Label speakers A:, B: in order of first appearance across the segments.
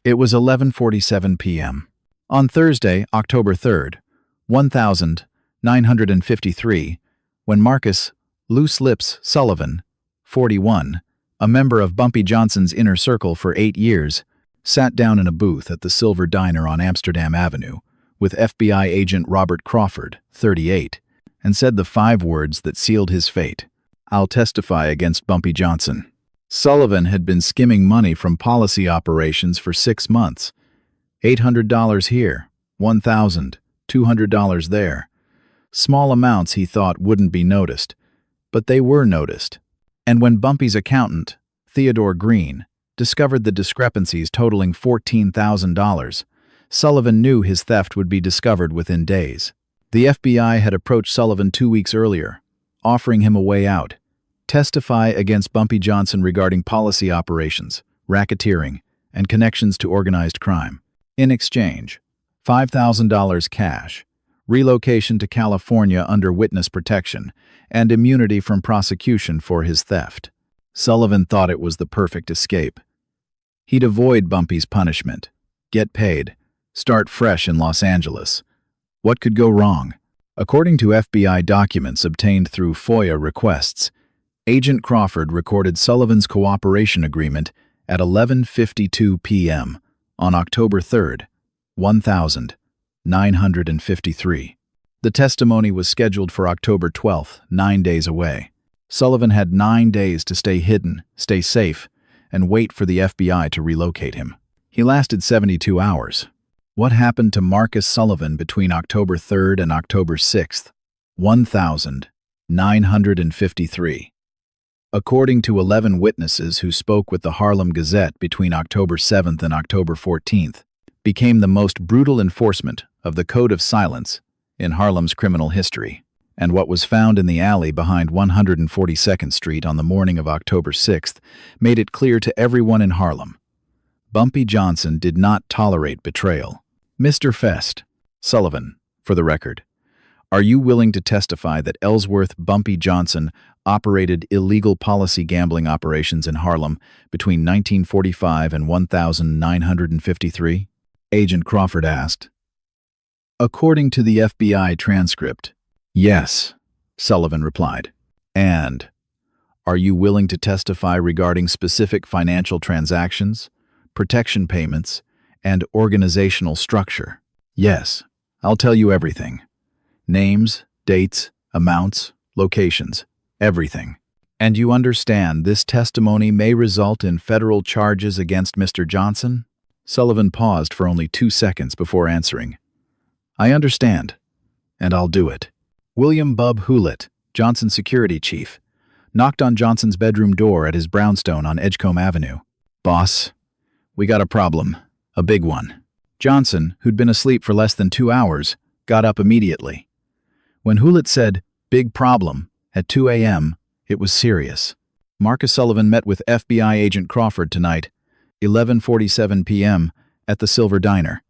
A: It was 11:47 p.m. on Thursday, October 3rd, 1953, when Marcus Loose Lips Sullivan, 41, a member of Bumpy Johnson's inner circle for 8 years, sat down in a booth at the Silver Diner on Amsterdam Avenue with FBI Agent Robert Crawford, 38, and said the 5 words that sealed his fate: "I'll testify against Bumpy Johnson." Sullivan had been skimming money from policy operations for 6 months. $800 here, $1,200 there. Small amounts he thought wouldn't be noticed, but they were noticed. And when Bumpy's accountant, Theodore Green, discovered the discrepancies totaling $14,000, Sullivan knew his theft would be discovered within days. The FBI had approached Sullivan 2 weeks earlier, offering him a way out: testify against Bumpy Johnson regarding policy operations, racketeering, and connections to organized crime. In exchange, $5,000 cash, relocation to California under witness protection, and immunity from prosecution for his theft. Sullivan thought it was the perfect escape. He'd avoid Bumpy's punishment, get paid, start fresh in Los Angeles. What could go wrong? According to FBI documents obtained through FOIA requests, Agent Crawford recorded Sullivan's cooperation agreement at 11:52 p.m. on October 3rd, 1953. The testimony was scheduled for October 12th, 9 days away. Sullivan had 9 days to stay hidden, stay safe, and wait for the FBI to relocate him. He lasted 72 hours. What happened to Marcus Sullivan between October 3rd and October 6th, 1953? According to 11 witnesses who spoke with the Harlem Gazette between October 7th and October 14th, became the most brutal enforcement of the Code of Silence in Harlem's criminal history. And what was found in the alley behind 142nd Street on the morning of October 6th made it clear to everyone in Harlem: Bumpy Johnson did not tolerate betrayal. Mr. Fest, Sullivan, for the record, are you willing to testify that Ellsworth Bumpy Johnson operated illegal policy gambling operations in Harlem between 1945 and 1953? Agent Crawford asked. According to the FBI transcript, yes, Sullivan replied. And are you willing to testify regarding specific financial transactions, protection payments, and organizational structure? Yes, I'll tell you everything. Names, dates, amounts, locations, everything. And you understand this testimony may result in federal charges against Mr. Johnson? Sullivan paused for only 2 seconds before answering. I understand, and I'll do it. William Bub Hewlett, Johnson's security chief, knocked on Johnson's bedroom door at his brownstone on Edgecombe Avenue. Boss, we got a problem, a big one. Johnson, who'd been asleep for less than 2 hours, got up immediately. When Hewlett said, big problem, at 2 a.m., it was serious. Marcus Sullivan met with FBI Agent Crawford tonight, 11:47 p.m., at the Silver Diner.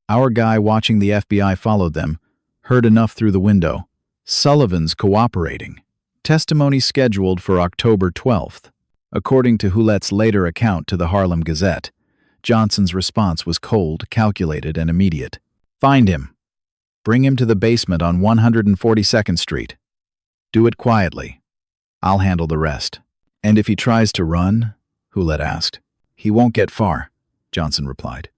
A: Our guy watching the FBI followed them, heard enough through the window. Sullivan's cooperating. Testimony scheduled for October 12th. According to Hewlett's later account to the Harlem Gazette, Johnson's response was cold, calculated, and immediate. Find him. Bring him to the basement on 142nd Street. Do it quietly. I'll handle the rest. And if he tries to run, Hewlett asked. He won't get far, Johnson replied.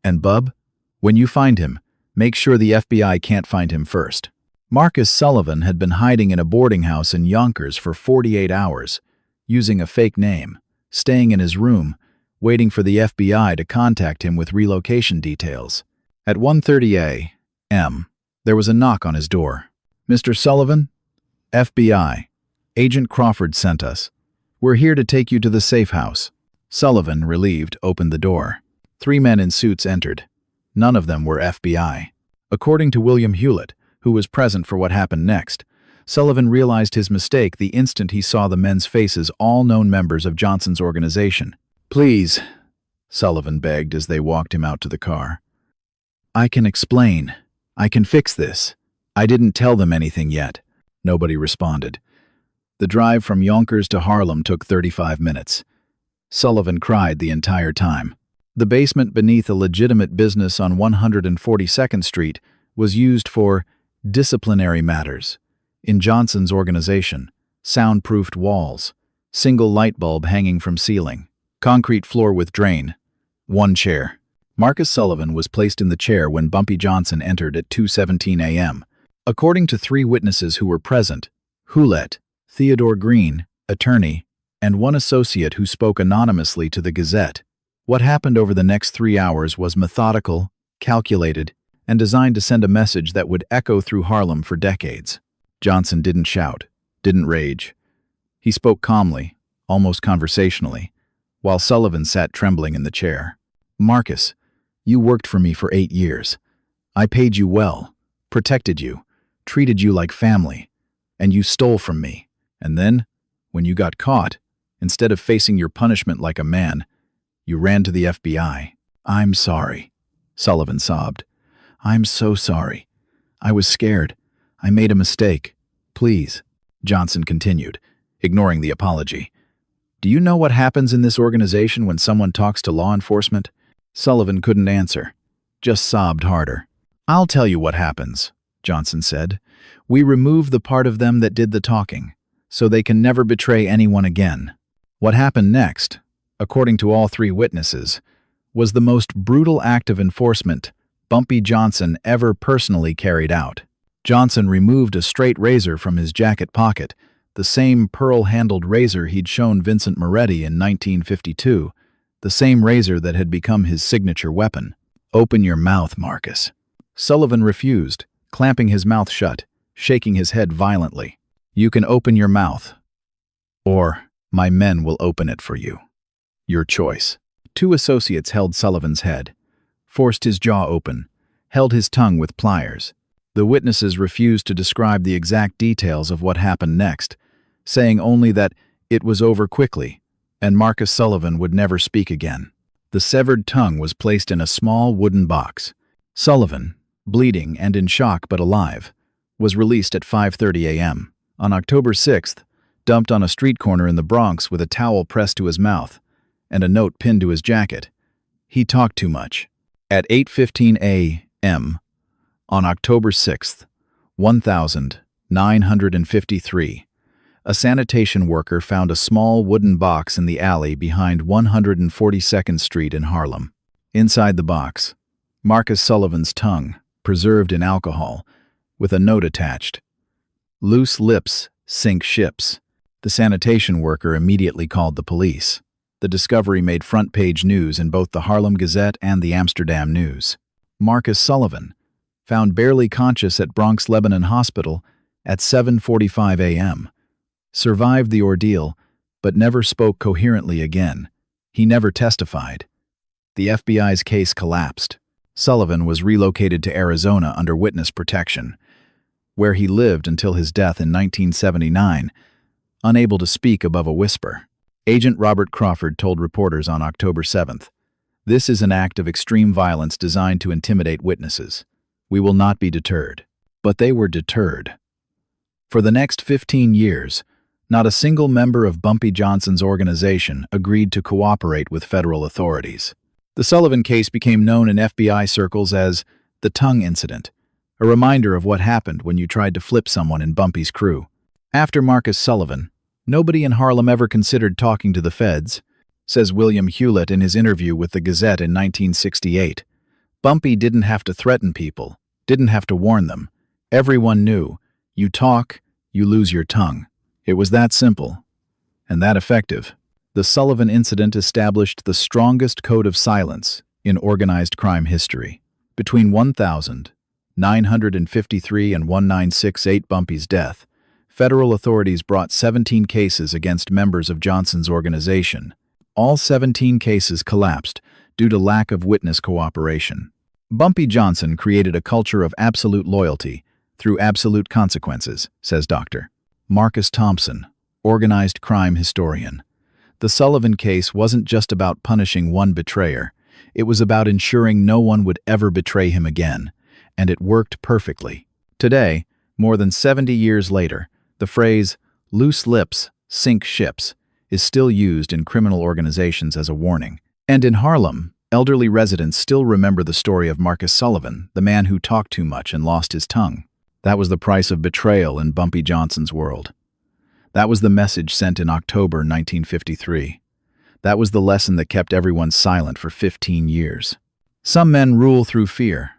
A: And Bub, when you find him, make sure the FBI can't find him first. Marcus Sullivan had been hiding in a boarding house in Yonkers for 48 hours, using a fake name, staying in his room, waiting for the FBI to contact him with relocation details. At 1:30 a.m., there was a knock on his door. Mr. Sullivan? FBI. Agent Crawford sent us. We're here to take you to the safe house. Sullivan, relieved, opened the door. 3 men in suits entered. None of them were FBI. According to William Hewlett, who was present for what happened next, Sullivan realized his mistake the instant he saw the men's faces, all known members of Johnson's organization. Please, Sullivan begged as they walked him out to the car. I can explain. I can fix this. I didn't tell them anything yet. Nobody responded. The drive from Yonkers to Harlem took 35 minutes. Sullivan cried the entire time. The basement beneath a legitimate business on 142nd Street was used for disciplinary matters. In Johnson's organization, soundproofed walls, single light bulb hanging from ceiling, concrete floor with drain, one chair. Marcus Sullivan was placed in the chair when Bumpy Johnson entered at 2:17 a.m. According to 3 witnesses who were present, Houellette, Theodore Green, attorney, and one associate who spoke anonymously to the Gazette, what happened over the next 3 hours was methodical, calculated, and designed to send a message that would echo through Harlem for decades. Johnson didn't shout, didn't rage. He spoke calmly, almost conversationally, while Sullivan sat trembling in the chair. "Marcus, you worked for me for 8 years. I paid you well, protected you, treated you like family, and you stole from me. And then, when you got caught, instead of facing your punishment like a man, you ran to the FBI. I'm sorry," Sullivan sobbed. "I'm so sorry. I was scared. I made a mistake. Please," Johnson continued, ignoring the apology. "Do you know what happens in this organization when someone talks to law enforcement?" Sullivan couldn't answer, just sobbed harder. "I'll tell you what happens," Johnson said. "We remove the part of them that did the talking, so they can never betray anyone again." What happened next, according to all 3 witnesses, was the most brutal act of enforcement Bumpy Johnson ever personally carried out. Johnson removed a straight razor from his jacket pocket, the same pearl-handled razor he'd shown Vincent Moretti in 1952, the same razor that had become his signature weapon. "Open your mouth, Marcus." Sullivan refused, clamping his mouth shut, shaking his head violently. "You can open your mouth, or my men will open it for you. Your choice." 2 associates held Sullivan's head, forced his jaw open, held his tongue with pliers. The witnesses refused to describe the exact details of what happened next, saying only that it was over quickly, and Marcus Sullivan would never speak again. The severed tongue was placed in a small wooden box. Sullivan, bleeding and in shock but alive, was released at 5:30 a.m. On October 6th, dumped on a street corner in the Bronx with a towel pressed to his mouth and a note pinned to his jacket. He talked too much. At 8:15 a.m. on October 6th, 1953, a sanitation worker found a small wooden box in the alley behind 142nd Street in Harlem. Inside the box, Marcus Sullivan's tongue, preserved in alcohol, with a note attached. "Loose lips sink ships." The sanitation worker immediately called the police. The discovery made front-page news in both the Harlem Gazette and the Amsterdam News. Marcus Sullivan, found barely conscious at Bronx Lebanon Hospital at 7:45 a.m., survived the ordeal but never spoke coherently again. He never testified. The FBI's case collapsed. Sullivan was relocated to Arizona under witness protection, where he lived until his death in 1979, unable to speak above a whisper. Agent Robert Crawford told reporters on October 7th, "This is an act of extreme violence designed to intimidate witnesses. We will not be deterred." But they were deterred. For the next 15 years, not a single member of Bumpy Johnson's organization agreed to cooperate with federal authorities. The Sullivan case became known in FBI circles as the tongue incident, a reminder of what happened when you tried to flip someone in Bumpy's crew. After Marcus Sullivan, nobody in Harlem ever considered talking to the feds, says William Houellette in his interview with the Gazette in 1968. Bumpy didn't have to threaten people, didn't have to warn them. Everyone knew, you talk, you lose your tongue. It was that simple, and that effective. The Sullivan incident established the strongest code of silence in organized crime history. Between 1953 and 1968, Bumpy's death, federal authorities brought 17 cases against members of Johnson's organization. All 17 cases collapsed due to lack of witness cooperation. Bumpy Johnson created a culture of absolute loyalty through absolute consequences, says Dr. Marcus Thompson, organized crime historian. The Sullivan case wasn't just about punishing one betrayer. It was about ensuring no one would ever betray him again, and it worked perfectly. Today, more than 70 years later, the phrase, "loose lips sink ships," is still used in criminal organizations as a warning. And in Harlem, Elderly residents still remember the story of Marcus Sullivan, the man who talked too much and lost his tongue. That was the price of betrayal in Bumpy Johnson's world. That was the message sent in October 1953. That was the lesson that kept everyone silent for 15 years. Some men rule through fear.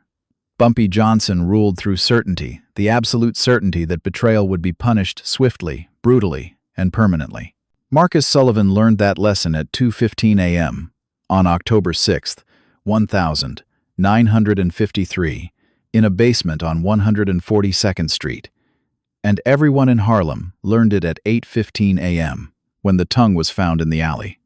A: Bumpy Johnson ruled through certainty, the absolute certainty that betrayal would be punished swiftly, brutally, and permanently. Marcus Sullivan learned that lesson at 2:15 a.m. on October 6, 1953, in a basement on 142nd Street. And everyone in Harlem learned it at 8:15 a.m., when the tongue was found in the alley.